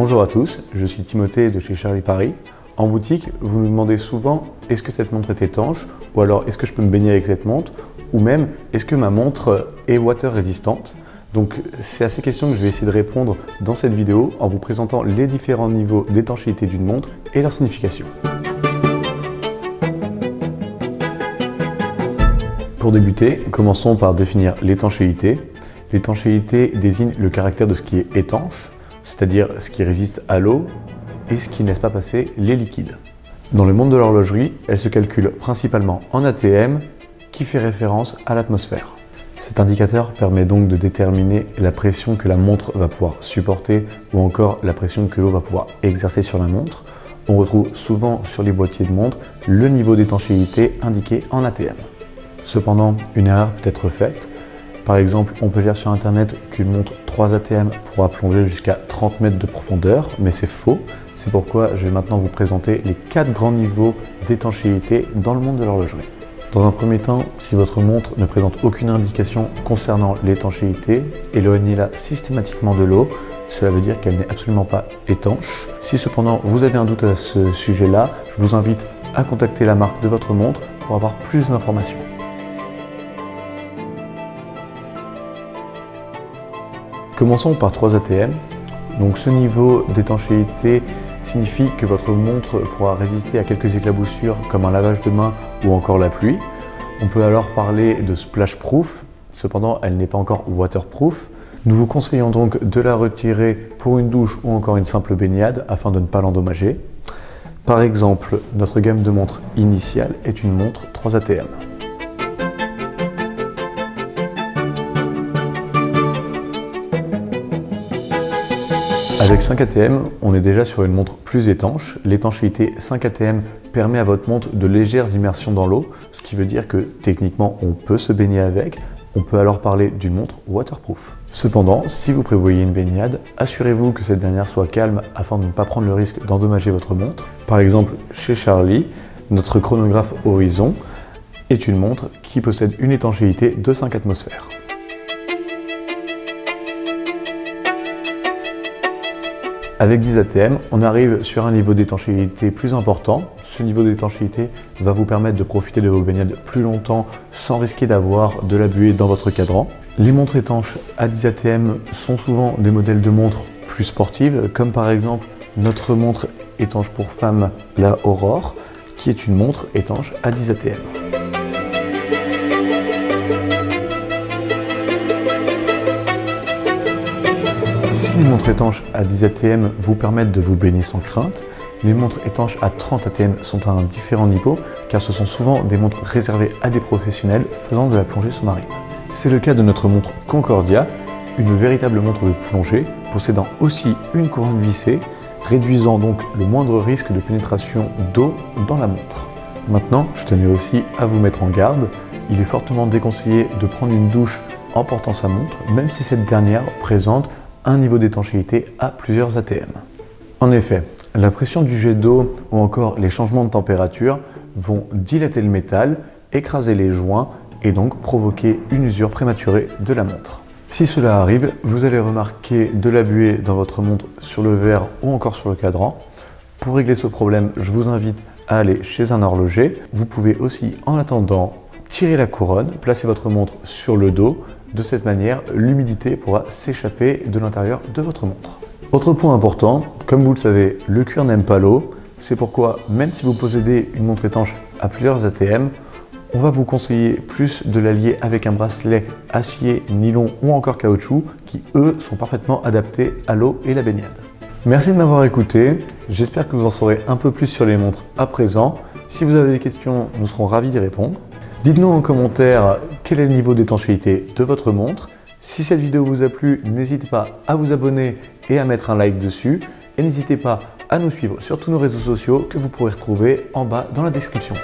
Bonjour à tous, je suis Timothée de chez Charlie Paris. En boutique, vous nous demandez souvent est-ce que cette montre est étanche, ou alors est-ce que je peux me baigner avec cette montre, ou même est-ce que ma montre est water résistante. Donc c'est à ces questions que je vais essayer de répondre dans cette vidéo en vous présentant les différents niveaux d'étanchéité d'une montre et leur signification. Pour débuter, commençons par définir l'étanchéité. L'étanchéité désigne le caractère de ce qui est étanche, c'est-à-dire ce qui résiste à l'eau et ce qui ne laisse pas passer les liquides. Dans le monde de l'horlogerie, elle se calcule principalement en ATM qui fait référence à l'atmosphère. Cet indicateur permet donc de déterminer la pression que la montre va pouvoir supporter ou encore la pression que l'eau va pouvoir exercer sur la montre. On retrouve souvent sur les boîtiers de montre le niveau d'étanchéité indiqué en ATM. Cependant, une erreur peut être faite. Par exemple, on peut lire sur internet qu'une montre 3 ATM pourra plonger jusqu'à 30 mètres de profondeur, mais c'est faux. C'est pourquoi je vais maintenant vous présenter les 4 grands niveaux d'étanchéité dans le monde de l'horlogerie. Dans un premier temps, si votre montre ne présente aucune indication concernant l'étanchéité, éloignez-la systématiquement de l'eau. Cela veut dire qu'elle n'est absolument pas étanche. Si cependant vous avez un doute à ce sujet-là, je vous invite à contacter la marque de votre montre pour avoir plus d'informations. Commençons par 3 ATM. Donc ce niveau d'étanchéité signifie que votre montre pourra résister à quelques éclaboussures comme un lavage de main ou encore la pluie. On peut alors parler de splash proof, cependant elle n'est pas encore waterproof. Nous vous conseillons donc de la retirer pour une douche ou encore une simple baignade afin de ne pas l'endommager. Par exemple, notre gamme de montres initiale est une montre 3 ATM. Avec 5 ATM, on est déjà sur une montre plus étanche. L'étanchéité 5 ATM permet à votre montre de légères immersions dans l'eau, ce qui veut dire que techniquement on peut se baigner avec. On peut alors parler d'une montre waterproof. Cependant, si vous prévoyez une baignade, assurez-vous que cette dernière soit calme afin de ne pas prendre le risque d'endommager votre montre. Par exemple, chez Charlie, notre chronographe Horizon est une montre qui possède une étanchéité de 5 atmosphères. Avec 10 ATM, on arrive sur un niveau d'étanchéité plus important. Ce niveau d'étanchéité va vous permettre de profiter de vos baignades plus longtemps sans risquer d'avoir de la buée dans votre cadran. Les montres étanches à 10 ATM sont souvent des modèles de montres plus sportives, comme par exemple notre montre étanche pour femmes, la Aurore, qui est une montre étanche à 10 ATM. Si les montres étanches à 10 ATM vous permettent de vous baigner sans crainte, les montres étanches à 30 ATM sont à un différent niveau car ce sont souvent des montres réservées à des professionnels faisant de la plongée sous-marine. C'est le cas de notre montre Concordia, une véritable montre de plongée possédant aussi une couronne vissée, réduisant donc le moindre risque de pénétration d'eau dans la montre. Maintenant, je tenais aussi à vous mettre en garde, il est fortement déconseillé de prendre une douche en portant sa montre, même si cette dernière présente un niveau d'étanchéité à plusieurs ATM. En effet, la pression du jet d'eau ou encore les changements de température vont dilater le métal, écraser les joints et donc provoquer une usure prématurée de la montre. Si cela arrive, vous allez remarquer de la buée dans votre montre sur le verre ou encore sur le cadran. Pour régler ce problème, je vous invite à aller chez un horloger. Vous pouvez aussi, en attendant, tirer la couronne, placer votre montre sur le dos. De cette manière, l'humidité pourra s'échapper de l'intérieur de votre montre. Autre point important, comme vous le savez, le cuir n'aime pas l'eau. C'est pourquoi, même si vous possédez une montre étanche à plusieurs ATM, on va vous conseiller plus de la lier avec un bracelet acier, nylon ou encore caoutchouc qui, eux, sont parfaitement adaptés à l'eau et la baignade. Merci de m'avoir écouté. J'espère que vous en saurez un peu plus sur les montres à présent. Si vous avez des questions, nous serons ravis d'y répondre. Dites-nous en commentaire quel est le niveau d'étanchéité de votre montre. Si cette vidéo vous a plu, n'hésitez pas à vous abonner et à mettre un like dessus. Et n'hésitez pas à nous suivre sur tous nos réseaux sociaux que vous pourrez retrouver en bas dans la description.